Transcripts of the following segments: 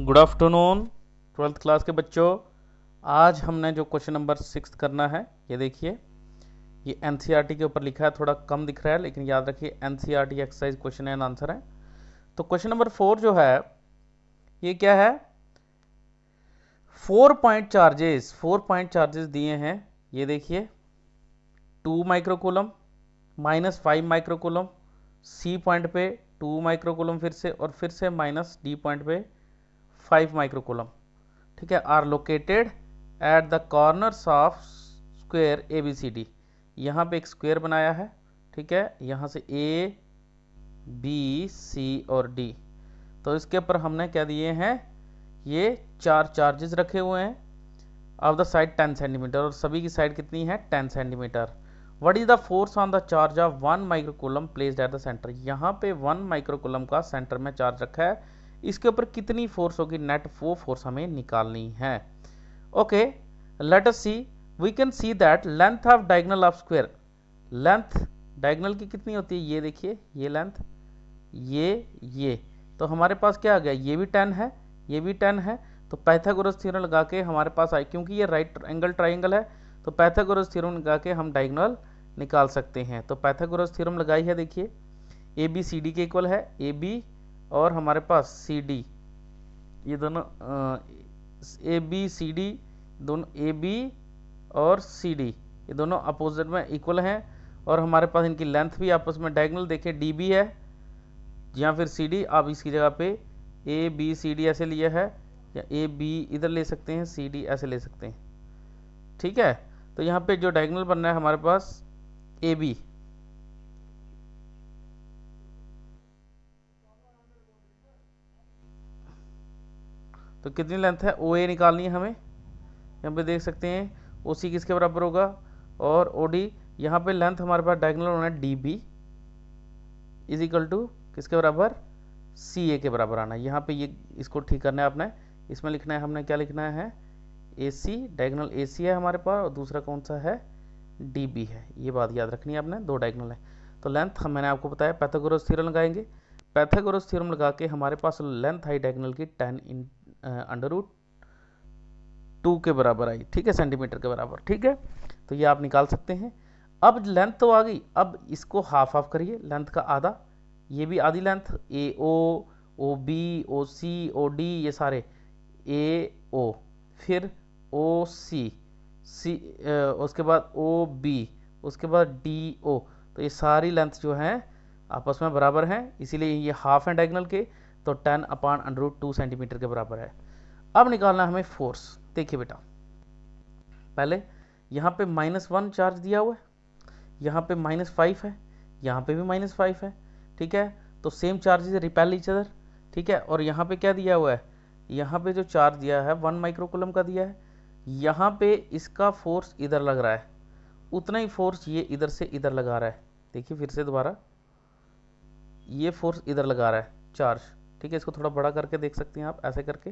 Good afternoon twelfth class के बच्चों। आज हमने जो क्वेश्चन नंबर 6 करना है, ये देखिए, ये एनसीईआरटी के ऊपर लिखा है, थोड़ा कम दिख रहा है लेकिन याद रखिए NCERT exercise question and answer है। तो क्वेश्चन नंबर 4 जो है ये क्या है, 4 पॉइंट चार्जेस दिए हैं। ये देखिए 2 microcoulomb minus 5 microcoulomb, C point पे 2 माइक्रोकूलम फिर से माइनस डी पॉइंट पे 5 माइक्रोकूलम, ठीक है, are located at the corners of square A B C D. यहाँ पे एक स्क्वायर बनाया है, ठीक है, यहाँ से ए बी सी और डी। तो इसके ऊपर हमने क्या दिए हैं, ये 4 चार्जेस रखे हुए हैं ऑफ द साइड 10 सेंटीमीटर, और सभी की साइड कितनी है 10 centimetre. What is the force on the charge of 1 microcoulomb placed at the centre. यहाँ पे 1 माइक्रोकूलम का सेंटर में चार्ज रखा है, इसके ऊपर कितनी फोर्स होगी, नेट वो फोर्स हमें निकालनी है। Okay, let us see, we can see that length of diagonal of square, length diagonal की कितनी होती है, ये देखिए ये लेंथ, ये तो हमारे पास क्या आ गया, ये भी 10 है, ये भी 10 है। तो पाइथागोरस थ्योरम लगा के हमारे पास आई, क्योंकि ये राइट एंगल ट्राइंगल है तो पाइथागोरस थ्योरम लगा के हम डायगोनल निकाल सकते हैं। तो पाइथागोरस थ्योरम लगाई है, देखिए ए बी सी डी के इक्वल है, ए बी और हमारे पास सी डी, ये दोनों ए बी सी डी दोनों, ए बी और सी डी ये दोनों अपोजिट में इक्वल हैं, और हमारे पास इनकी लेंथ भी आपस में डायगोनल देखें डी बी है या फिर सी डी। आप इसकी जगह पे ए बी सी डी ऐसे लिया है, या ए बी इधर ले सकते हैं, सी डी ऐसे ले सकते हैं, ठीक है। तो यहाँ पे जो डायगोनल बन रहा है हमारे पास ए बी, तो कितनी लेंथ है, ओ ए निकालनी है हमें। यहाँ पे देख सकते हैं ओ सी किसके बराबर होगा, और ओ डी, यहाँ पे लेंथ हमारे पास डायगोनल होना है D B is equal to किसके बराबर, सी ए के बराबर आना है। यहाँ पे ये इसको ठीक करना है आपने, इसमें लिखना है हमने, क्या लिखना है, ए सी, डायगोनल ए सी है हमारे पास, और दूसरा कौन सा है, डी बी है। ये बात याद रखनी है आपने, दो डायगोनल है। तो लेंथ मैंने आपको बताया पाइथागोरस थ्योरम लगाएंगे, पाइथागोरस थ्योरम लगा के हमारे पास लेंथ आई डायगोनल की 10 अंडर रूट 2 के बराबर आई, ठीक है, सेंटीमीटर के बराबर, ठीक है। तो ये आप निकाल सकते हैं। अब लेंथ तो आ गई, अब इसको हाफ हाफ करिए, लेंथ का आधा, ये भी आधी लेंथ, ए ओ, ओ बी, ओ सी, ओ डी, ये सारे ए ओ, फिर ओ सी, सी उसके बाद ओ बी, उसके बाद डी ओ। तो ये सारी लेंथ जो है आपस में बराबर हैं, इसीलिए ये हाफ है डायगोनल के, तो 10/√2 सेंटीमीटर के बराबर है। अब निकालना हमें फोर्स। देखिए बेटा, पहले यहाँ पे -1 चार्ज दिया हुआ है, यहाँ पे -5 है, यहाँ पे भी -5 है, ठीक है। तो same charges repel each other, ठीक है। और यहाँ पे क्या दिया हुआ है, यहाँ पे जो चार्ज दिया है 1 माइक्रोकूलम का दिया है, यहाँ पे इसका फोर्स इधर लग रहा है, उतना ही फोर्स ये इधर से इधर लगा रहा है। देखिए फिर से दोबारा, ये फोर्स इधर लगा रहा है चार्ज, ठीक है। इसको थोड़ा बड़ा करके देख सकते हैं आप, ऐसे करके,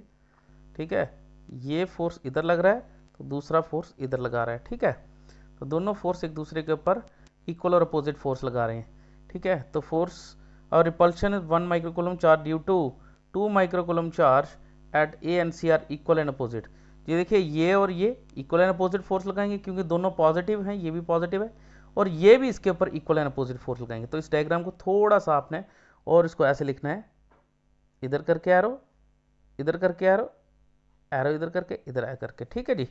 ठीक है। ये फोर्स इधर लग रहा है तो दूसरा फोर्स इधर लगा रहा है, ठीक है। तो दोनों फोर्स एक दूसरे के ऊपर इक्वल और अपोजिट फोर्स लगा रहे हैं, ठीक है। तो फोर्स और repulsion is 1 microcoulomb charge due to 2 microcoulomb charge at A and C are equal and opposite. ये देखिए ये और ये इक्वल एंड अपोजिट फोर्स लगाएंगे, क्योंकि दोनों पॉजिटिव हैं, ये भी पॉजिटिव है और ये भी इसके ऊपर इक्वल एंड अपोजिट फोर्स लगाएंगे। तो इस डायग्राम को थोड़ा सा आपने और इसको ऐसे लिखना है, इधर करके एरो, इधर करके एरो, एरो इधर करके, इधर आ करके, ठीक है जी।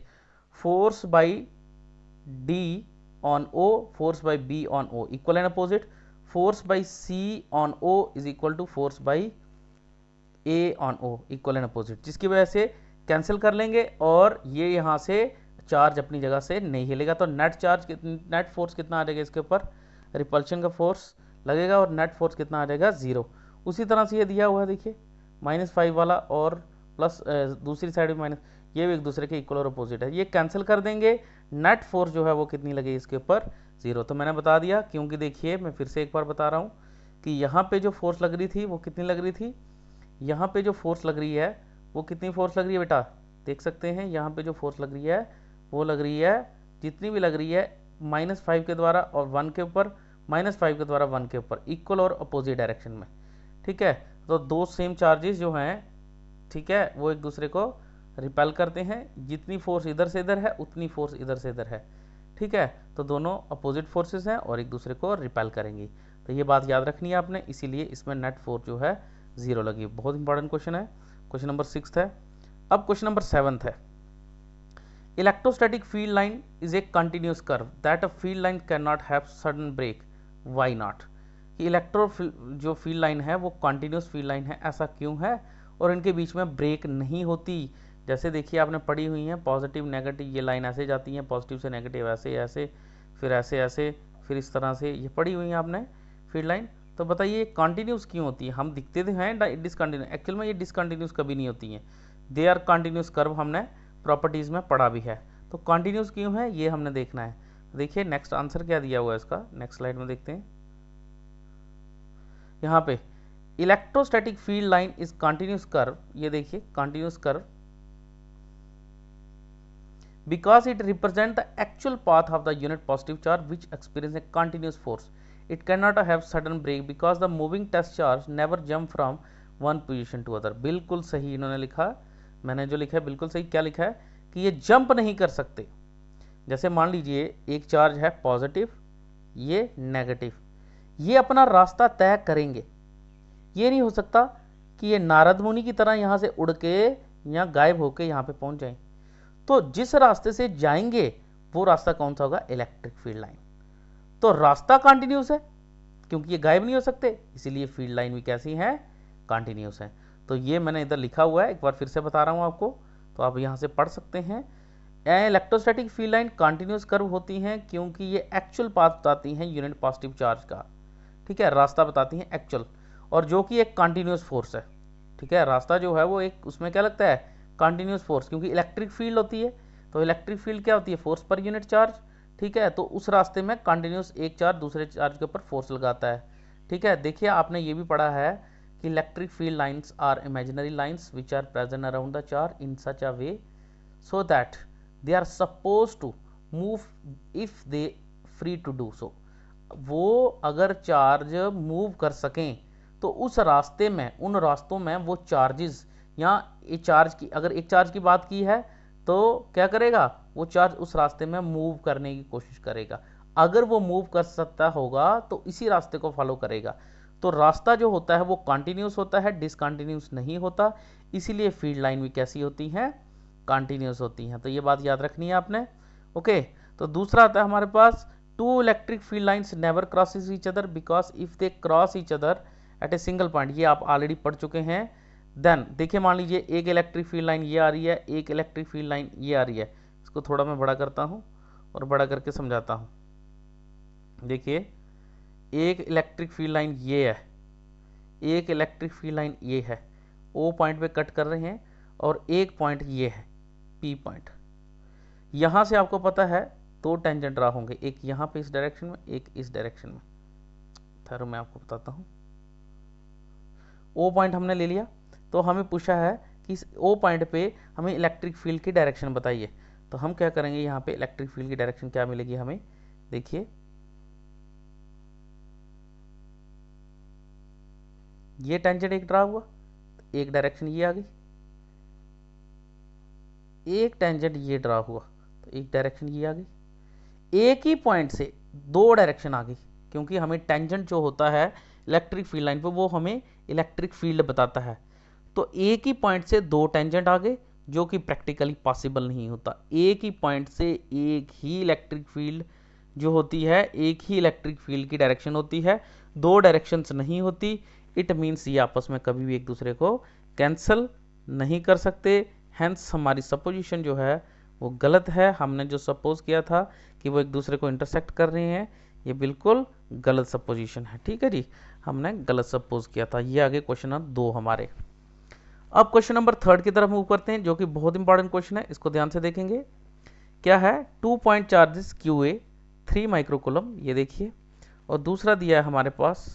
Force by D on O, force by B on O equal and opposite, force by C on O is equal to force by A on O equal and opposite, जिसकी वजह से कैंसिल कर लेंगे और ये यहाँ से चार्ज अपनी जगह से नहीं हिलेगा। तो नेट चार्ज, नेट फोर्स कितना आ जाएगा इसके ऊपर, रिपल्शन का फोर्स लगेगा और नेट फोर्स कितना आ जाएगा 0। उसी तरह से ये दिया हुआ है, देखिए -5 वाला और प्लस दूसरी साइड में माइनस, ये भी एक दूसरे के इक्वल और अपोजिट है, ये कैंसिल कर देंगे, नेट फोर्स जो है वो कितनी लगेगी इसके ऊपर 0। तो मैंने बता दिया, क्योंकि देखिए मैं फिर से एक बार बता रहा हूँ कि यहाँ पे जो फोर्स लग रही थी वो कितनी लग रही थी, यहाँ पे जो फोर्स लग रही है वो कितनी फोर्स लग रही है बेटा, देख सकते हैं यहाँ पे जो फोर्स लग रही है वो लग रही है, जितनी भी लग रही है -5 के द्वारा और 1 के ऊपर, -5 के द्वारा 1 के ऊपर, इक्वल और अपोजिट डायरेक्शन में, ठीक है। तो दो सेम चार्जेस जो हैं ठीक है, वो एक दूसरे को रिपेल करते हैं। जितनी फोर्स इधर से इधर है उतनी फोर्स इधर से इधर है, ठीक है। तो दोनों अपोजिट फोर्सेस हैं और एक दूसरे को रिपेल करेंगी। तो ये बात याद रखनी है आपने, इसीलिए इसमें नेट फोर्स जो है 0 लगी। बहुत इंपॉर्टेंट क्वेश्चन है। क्वेश्चन नंबर 6 है। अब क्वेश्चन नंबर 7 है। Electrostatic field line is a continuous curve that a field line can not have sudden break, why not. कि जो फील्ड लाइन है वो कंटिन्यूस फील्ड लाइन है, ऐसा क्यों है, और इनके बीच में ब्रेक नहीं होती। जैसे देखिए आपने पढ़ी हुई है, पॉजिटिव नेगेटिव ये लाइन ऐसे जाती है, पॉजिटिव से नेगेटिव ऐसे ऐसे, फिर ऐसे ऐसे, फिर इस तरह से, ये पढ़ी हुई है आपने फील्ड लाइन। तो बताइए कंटिन्यूस क्यों होती है? हम दिखते तो हैं डिसकंटिन्यूस, एक्चुअल में ये डिसकंटिन्यूस कभी नहीं होती हैं। दे आर कंटिन्यूस कर्व, हमने प्रॉपर्टीज में पढ़ा भी है। तो कंटिन्यूस क्यों है ये हमने देखना है। देखिए नेक्स्ट आंसर क्या दिया हुआ है इसका, नेक्स्ट स्लाइड में देखते हैं। यहाँ पे electrostatic field line is continuous curve, ये देखिए continuous curve because it represents the actual path of the unit positive charge which experience a continuous force. It cannot have sudden break because the moving test charge never jump from one position to other. बिल्कुल सही इन्होंने लिखा, मैंने जो लिखा है बिल्कुल सही। क्या लिखा है कि ये जंप नहीं कर सकते। जैसे मान लीजिए एक चार्ज है पॉजिटिव, ये नेगेटिव, ये अपना रास्ता तय करेंगे। ये नहीं हो सकता कि ये नारद मुनि की तरह यहाँ से उड़ के या गायब होके यहाँ पे पहुंच जाए। तो जिस रास्ते से जाएंगे वो रास्ता कौन सा होगा? Electric field line. तो रास्ता कंटिन्यूस है क्योंकि ये गायब नहीं हो सकते, इसीलिए फील्ड लाइन भी कैसी है? कंटिन्यूस है। तो ये मैंने इधर लिखा हुआ है, एक बार फिर से बता रहा हूं आपको, तो आप यहां से पढ़ सकते हैं। Electrostatic field line continuous curve होती हैं क्योंकि ये एक्चुअल पाथ बताती हैं यूनिट पॉजिटिव चार्ज का, ठीक है, रास्ता बताती हैं एक्चुअल, और जो कि एक कंटिन्यूस फोर्स है, ठीक है। रास्ता जो है वो एक, उसमें क्या लगता है? कंटिन्यूस फोर्स, क्योंकि इलेक्ट्रिक फील्ड होती है। तो इलेक्ट्रिक फील्ड क्या होती है? फोर्स पर यूनिट चार्ज, ठीक है। तो उस रास्ते में कंटिन्यूस एक चार्ज दूसरे चार्ज के ऊपर फोर्स लगाता है, ठीक है। देखिए आपने ये भी पढ़ा है कि electric field lines are imaginary lines which are present around the charge in such a way so that they are suppose to move if they free to do so. वो अगर चार्ज मूव कर सकें तो उस रास्ते में, उन रास्तों में वो चार्जेस, या एक चार्ज की, अगर एक चार्ज की बात की है तो क्या करेगा? वो चार्ज उस रास्ते में मूव करने की कोशिश करेगा। अगर वो मूव कर सकता होगा तो इसी रास्ते को फॉलो करेगा। तो रास्ता जो होता है वो कंटिन्यूस होता है, डिसकंटिन्यूस नहीं होता। इसीलिए फील्ड लाइन भी कैसी होती हैं? कंटिन्यूस होती हैं। तो ये बात याद रखनी है आपने। ओके, तो दूसरा आता है हमारे पास, two electric field lines never crosses each other because if they cross each other at a single point, ये आप ऑलरेडी पढ़ चुके हैं। देन देखिए मान लीजिए एक इलेक्ट्रिक फील्ड लाइन ये आ रही है, एक इलेक्ट्रिक फील्ड लाइन ये आ रही है। इसको थोड़ा मैं बड़ा करता हूँ और बड़ा करके समझाता हूँ। देखिए एक इलेक्ट्रिक फील्ड लाइन ये है, एक इलेक्ट्रिक फील्ड लाइन ये है, ओ पॉइंट पे कट कर रहे हैं, और एक पॉइंट ये है पी पॉइंट। यहाँ से आपको पता है दो टेंजेंट ड्रा होंगे, एक यहाँ पे इस डायरेक्शन में, एक इस डायरेक्शन में। ठहरो मैं आपको बताता हूँ। ओ पॉइंट हमने ले लिया, तो हमें पूछा है कि इस ओ पॉइंट पे हमें इलेक्ट्रिक फील्ड की डायरेक्शन बताइए। तो हम क्या करेंगे, यहाँ पे इलेक्ट्रिक फील्ड की डायरेक्शन क्या मिलेगी हमें? देखिए ये टेंजेंट एक ड्रा हुआ, एक डायरेक्शन ये आ गई, एक टेंजेंट ये ड्रा हुआ तो एक डायरेक्शन ये आ गई। एक ही पॉइंट से दो डायरेक्शन आ गई, क्योंकि हमें टेंजेंट जो होता है इलेक्ट्रिक फील्ड लाइन पे वो हमें इलेक्ट्रिक फील्ड बताता है। तो एक ही पॉइंट से दो टेंजेंट आ गए, जो कि प्रैक्टिकली पॉसिबल नहीं होता। एक ही पॉइंट से एक ही इलेक्ट्रिक फील्ड जो होती है, एक ही इलेक्ट्रिक फील्ड की डायरेक्शन होती है, दो डायरेक्शंस नहीं होती। इट मीन्स ये आपस में कभी भी एक दूसरे को कैंसिल नहीं कर सकते। हैंस हमारी सपोजिशन जो है वो गलत है। हमने जो सपोज किया था कि वो एक दूसरे को इंटरसेक्ट कर रहे हैं, ये बिल्कुल गलत सपोजिशन है, ठीक है जी, हमने गलत सपोज किया था। ये आगे क्वेश्चन नंबर 2 हमारे। अब क्वेश्चन नंबर 3 की तरफ मूव करते हैं, जो कि बहुत इंपॉर्टेंट क्वेश्चन है, इसको ध्यान से देखेंगे। क्या है? 2 पॉइंट चार्जेस QA 3 माइक्रोकूलम, ये देखिए, और दूसरा दिया है हमारे पास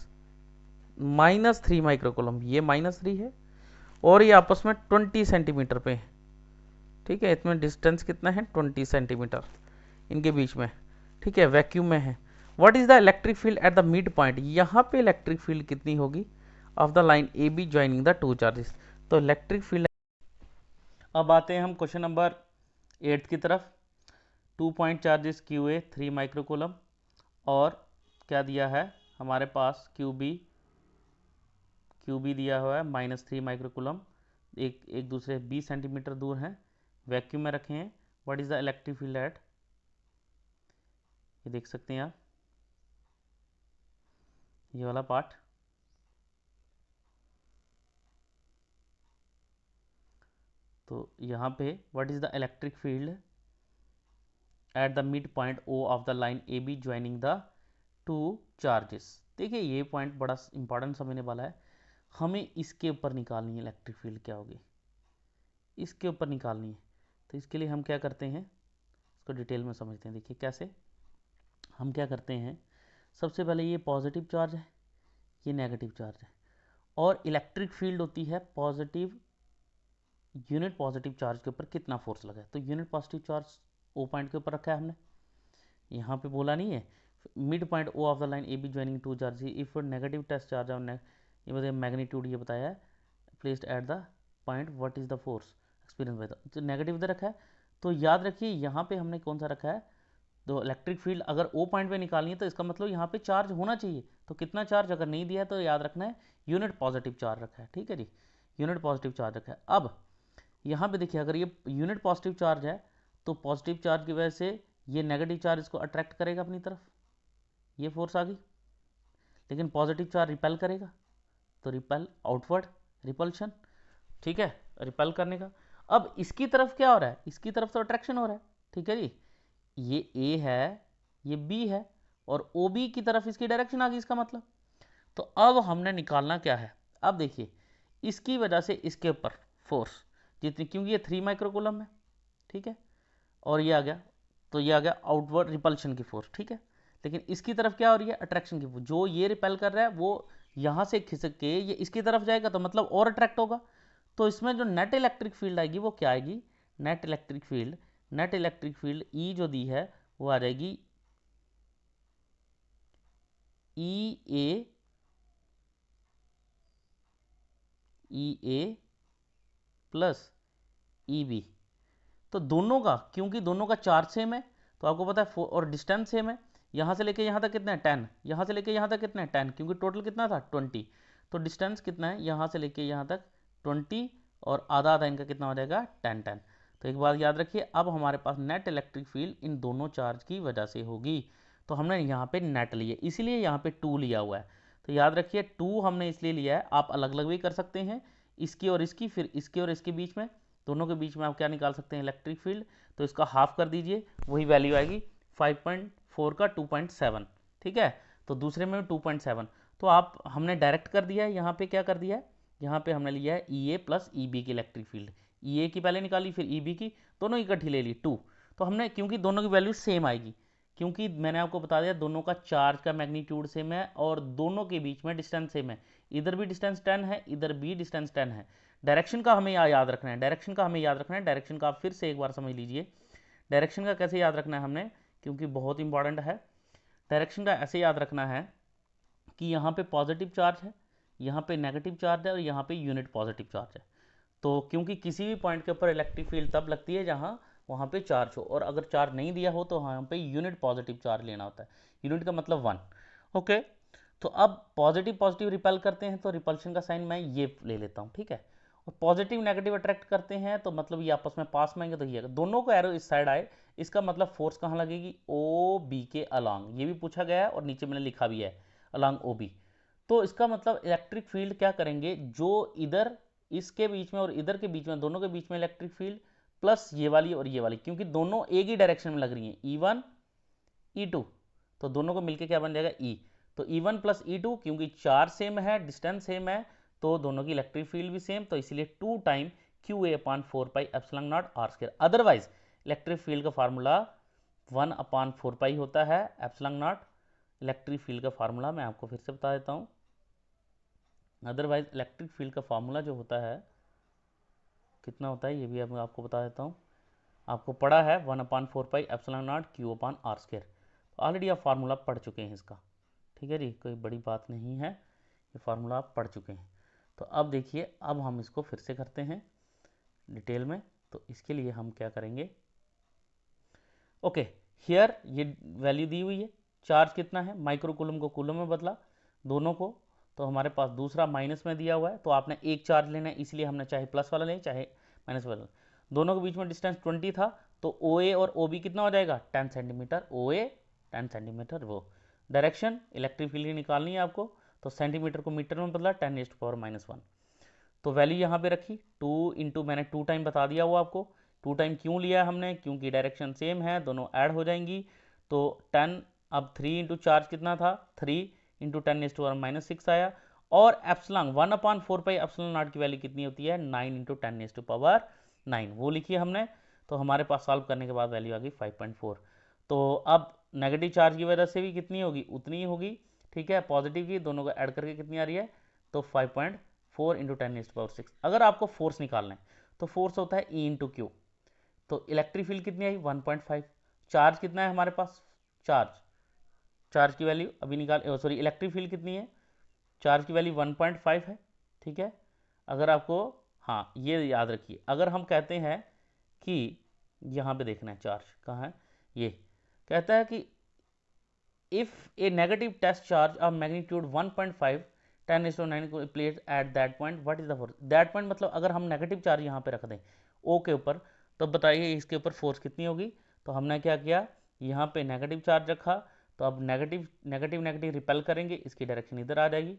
-3 माइक्रोकूलम, ये -3 है, और ये आपस में 20 सेंटीमीटर पे है, ठीक है। इसमें डिस्टेंस कितना है? 20 सेंटीमीटर इनके बीच में, ठीक है, वैक्यूम में है। What is the electric field at the mid point? यहाँ पे इलेक्ट्रिक फील्ड कितनी होगी of the line AB joining the two charges? तो इलेक्ट्रिक फील्ड अब आते हैं हम क्वेश्चन नंबर 8 की तरफ। 2 point charges Q A 3 microcoulomb और क्या दिया है हमारे पास क्यू बी दिया हुआ है -3 माइक्रोकूलम, एक दूसरे 20 सेंटीमीटर दूर हैं, वैक्यूम में रखे हैं। What is the electric field eight, ये देख सकते हैं आप ये वाला पार्ट। तो यहाँ पे what is the electric field at the mid point O of the line A B joining the two charges. देखिए ये पॉइंट बड़ा इंपॉर्टेंट समझने वाला है, हमें इसके ऊपर निकालनी है इलेक्ट्रिक फील्ड क्या होगी, इसके ऊपर निकालनी है। तो इसके लिए हम क्या करते हैं, इसको डिटेल में समझते हैं। देखिए कैसे हम क्या करते हैं, सबसे पहले ये पॉजिटिव चार्ज है, ये नेगेटिव चार्ज है, और इलेक्ट्रिक फील्ड होती है पॉजिटिव, यूनिट पॉजिटिव चार्ज के ऊपर कितना फोर्स लगा है। तो unit positive charge O point के ऊपर रखा है हमने, यहाँ पे बोला नहीं है mid point O of the line A B joining two charge if negative test charge on ये बताया मैग्नीट्यूड, ये बताया है placed at the point what is the force experience by the, तो नेगेटिव इधर रखा है। तो याद रखिए यहाँ पे हमने कौन सा रखा है, तो इलेक्ट्रिक फील्ड अगर ओ पॉइंट पे निकालनी है तो इसका मतलब यहाँ पे चार्ज होना चाहिए। तो कितना चार्ज अगर नहीं दिया है तो याद रखना है यूनिट पॉजिटिव चार्ज रखा है, ठीक है जी, यूनिट पॉजिटिव चार्ज रखा है। अब यहाँ पे देखिए अगर ये यूनिट पॉजिटिव चार्ज है तो पॉजिटिव चार्ज की वजह से ये नेगेटिव चार्ज इसको अट्रैक्ट करेगा अपनी तरफ, ये फोर्स आ गई, लेकिन पॉजिटिव चार्ज रिपेल करेगा, तो रिपेल आउटवर्ड रिपल्शन, ठीक है, रिपेल करने का। अब इसकी तरफ क्या हो रहा है, इसकी तरफ तो अट्रैक्शन हो रहा है, ठीक है जी, ये ए है ये बी है और ओ बी की तरफ इसकी डायरेक्शन आ गई इसका मतलब। तो अब हमने निकालना क्या है, अब देखिए इसकी वजह से इसके ऊपर फोर्स जितनी, क्योंकि ये 3 माइक्रोकूलम है, ठीक है, और ये आ गया, तो ये आ गया आउटवर्ड रिपल्शन की फोर्स, ठीक है। लेकिन इसकी तरफ क्या हो रही है, अट्रैक्शन की फोर्स, जो ये रिपेल कर रहा है वो यहाँ से खिसक के ये इसकी तरफ जाएगा तो मतलब और अट्रैक्ट होगा। तो इसमें जो नेट इलेक्ट्रिक फील्ड आएगी वो क्या आएगी, net electric field, net electric field E जो दी है वो आ जाएगी ई ए प्लस ई बी। तो दोनों का, क्योंकि दोनों का चार्ज सेम है तो आपको पता है और डिस्टेंस सेम है, यहाँ से लेके यहाँ तक कितना है 10, यहाँ से लेके यहाँ तक कितना है 10, क्योंकि टोटल कितना था 20, तो डिस्टेंस कितना है यहाँ से लेके यहाँ तक 20 और आधा आधा इनका कितना हो जाएगा 10 10। तो एक बात याद रखिए, अब हमारे पास नेट इलेक्ट्रिक फील्ड इन दोनों चार्ज की वजह से होगी, तो हमने यहाँ पे नेट लिए इसीलिए यहाँ पे 2 लिया हुआ है। तो याद रखिए 2 हमने इसलिए लिया है, आप अलग अलग भी कर सकते हैं, इसकी और इसकी, फिर इसके और इसके बीच में, दोनों के बीच में आप क्या निकाल सकते हैं इलेक्ट्रिक फील्ड, तो इसका हाफ कर दीजिए, वही वैल्यू आएगी 5.4 का 2.7, ठीक है, तो दूसरे में 2.7। तो आप हमने डायरेक्ट कर दिया है, यहाँ पे क्या कर दिया है, यहाँ पे हमने लिया है ई ए प्लस ई बी की इलेक्ट्रिक फील्ड, ई ए की पहले निकाली फिर ई बी की, दोनों इकट्ठी ले ली 2। तो हमने क्योंकि दोनों की वैल्यू सेम आएगी, क्योंकि मैंने आपको बता दिया दोनों का चार्ज का मैग्नीट्यूड सेम है और दोनों के बीच में डिस्टेंस सेम है, इधर भी डिस्टेंस 10 है इधर भी डिस्टेंस 10 है। डायरेक्शन का हमें याद रखना है, डायरेक्शन का हमें याद रखना है, डायरेक्शन का आप फिर से एक बार समझ लीजिए, डायरेक्शन का कैसे याद रखना है हमने, क्योंकि बहुत इंपॉर्टेंट है। डायरेक्शन का ऐसे याद रखना है कि यहाँ पे पॉजिटिव चार्ज है, यहाँ पे नेगेटिव चार्ज है और यहाँ पे यूनिट पॉजिटिव चार्ज है। तो क्योंकि किसी भी पॉइंट के ऊपर इलेक्ट्रिक फील्ड तब लगती है जहाँ वहाँ पे चार्ज हो, और अगर चार्ज नहीं दिया हो तो वहाँ पे यूनिट पॉजिटिव चार्ज लेना होता है, यूनिट का मतलब 1। ओके, तो अब पॉजिटिव पॉजिटिव रिपेल करते हैं तो रिपल्शन का साइन मैं ये ले लेता हूँ, ठीक है, और पॉजिटिव नेगेटिव अट्रैक्ट करते हैं तो मतलब ये आपस में पास में आएंगे, तो ये दोनों को एरो इस साइड आए, इसका मतलब फोर्स कहाँ लगेगी, ओ बी के अलॉन्ग, ये भी पूछा गया है और नीचे मैंने लिखा भी है अलॉन्ग ओ बी। तो इसका मतलब इलेक्ट्रिक फील्ड क्या करेंगे, जो इधर इसके बीच में और इधर के बीच में, दोनों के बीच में इलेक्ट्रिक फील्ड प्लस ये वाली और ये वाली, क्योंकि दोनों एक ही डायरेक्शन में लग रही हैं, E1 E2, तो दोनों को मिलके क्या बन जाएगा E। तो E1 प्लस E2, क्योंकि चार्ज सेम है डिस्टेंस सेम है तो दोनों की इलेक्ट्रिक फील्ड भी सेम, तो इसलिए 2 time Q A upon 4 pi epsilon not r square. Otherwise electric field का फार्मूला 1 अपान 4 पाई होता है एप्सिलॉन नॉट, इलेक्ट्रिक फील्ड का फार्मूला मैं आपको फिर से बता देता हूँ, अदरवाइज इलेक्ट्रिक फील्ड का फार्मूला जो होता है कितना होता है ये भी मैं आपको बता देता हूँ, आपको पढ़ा है 1 upon 4 pi epsilon not Q upon r square, तो ऑलरेडी आप फार्मूला पढ़ चुके हैं इसका, ठीक है जी, कोई बड़ी बात नहीं है, ये फार्मूला आप पढ़ चुके हैं। तो अब देखिए अब हम इसको फिर से करते हैं डिटेल में, तो इसके लिए हम क्या करेंगे, ओके हियर ये वैल्यू दी हुई है, चार्ज कितना है, माइक्रो कूलम को कूलम में बदला दोनों को, तो हमारे पास दूसरा माइनस में दिया हुआ है, तो आपने एक चार्ज लेना है इसलिए हमने चाहे प्लस वाला लें चाहे माइनस वाला, दोनों के बीच में डिस्टेंस 20 था, तो ओ ए और ओ बी कितना हो जाएगा 10 सेंटीमीटर, ओ ए 10 सेंटीमीटर, वो डायरेक्शन इलेक्ट्रिक फील्ड की निकालनी है आपको, तो सेंटीमीटर को मीटर में बदला 10⁻⁻⁻1, तो वैल्यू यहाँ पे रखी 2 इंटू, मैंने 2 टाइम बता दिया वो आपको, 2 टाइम क्यों लिया हमने, क्योंकि डायरेक्शन सेम है, दोनों ऐड हो जाएंगी, तो 10, अब 3 इंटू चार्ज कितना था 3 इंटू 10⁻⁻6 आया, और एप्सिलॉन 1/4 पाई एप्सिलॉन नॉट की वैल्यू कितनी होती है 9 इंटू 10⁻9, वो लिखी हमने, तो हमारे पास सॉल्व करने के बाद वैल्यू आ गई 5.4, तो अब नेगेटिव चार्ज की वजह से भी कितनी होगी उतनी ही होगी, ठीक है, पॉजिटिव की दोनों को ऐड करके कितनी आ रही है, तो 5.4 इंटू 10⁻6। अगर आपको फोर्स निकालना है तो फोर्स होता है E इंटू क्यू, तो इलेक्ट्रिक फील्ड कितनी आई 1.5, चार्ज कितना है हमारे पास, चार्ज की वैल्यू अभी निकाल, सॉरी इलेक्ट्रिक फील्ड कितनी है, चार्ज की वैल्यू 1.5 है, ठीक है, अगर आपको, हाँ ये याद रखिए, अगर हम कहते हैं कि यहाँ पे देखना है चार्ज कहाँ है, ये कहता है कि if a negative test charge of magnitude 1.5 10⁻9 placed at that point, what is the force, that point मतलब अगर हम नेगेटिव चार्ज यहाँ पे रख दें O के ऊपर, तो बताइए इसके ऊपर फोर्स कितनी होगी, तो हमने क्या किया यहाँ पे नेगेटिव चार्ज रखा, तो अब नेगेटिव नेगेटिव नेगेटिव रिपेल करेंगे, इसकी डायरेक्शन इधर आ जाएगी,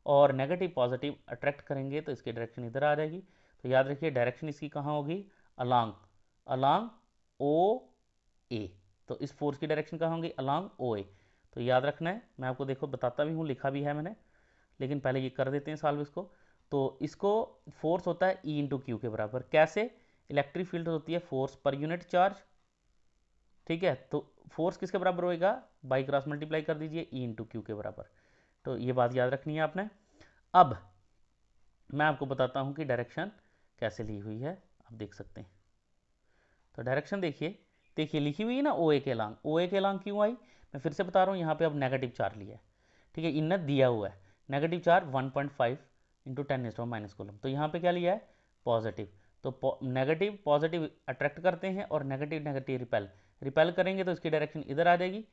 और नेगेटिव पॉजिटिव अट्रैक्ट करेंगे तो इसकी डायरेक्शन इधर आ जाएगी, तो याद रखिए डायरेक्शन इसकी कहाँ होगी, अलोंग अलोंग ओ ए, तो इस फोर्स की डायरेक्शन कहाँ होगी अलोंग ओ ए, तो याद रखना है, मैं आपको देखो बताता भी हूँ, लिखा भी है मैंने, लेकिन पहले ये कर देते हैं सॉल्व इसको, तो इसको फोर्स होता है E इंटू क्यू के बराबर, कैसे, इलेक्ट्रिक फील्ड होती है फोर्स पर यूनिट चार्ज, ठीक है, तो फोर्स किसके बराबर होएगा, बाई क्रॉस मल्टीप्लाई कर दीजिए E इंटू क्यू के बराबर, तो ये बात याद रखनी है आपने। अब मैं आपको बताता हूँ कि डायरेक्शन कैसे ली हुई है, आप देख सकते हैं, तो डायरेक्शन देखिए लिखी हुई है ना, ओ ए के लॉन्ग, ओ ए के लॉन्ग क्यों आई, मैं फिर से बता रहा हूँ, यहाँ पे अब नेगेटिव चार्ज लिया है, ठीक है, इनने दिया हुआ है नेगेटिव चार्ज 1.5 इंटू 10⁻⁻⁻ कूलम, तो यहाँ पे क्या लिया है पॉजिटिव, तो नेगेटिव पॉजिटिव अट्रैक्ट करते हैं और नेगेटिव नेगेटिव रिपेल करेंगे, तो इसकी डायरेक्शन इधर आ जाएगी,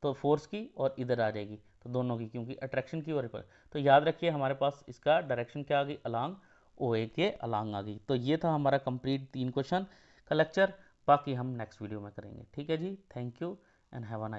तो फोर्स की और इधर आ जाएगी, तो दोनों की, क्योंकि अट्रैक्शन की और रिपेल, तो याद रखिए हमारे पास इसका डायरेक्शन क्या आ गई अलोंग ओ ए के अलोंग आ गई। तो ये था हमारा कंप्लीट 3 क्वेश्चन का लेक्चर, बाकी हम नेक्स्ट वीडियो में करेंगे, ठीक है जी, thank you and have a nice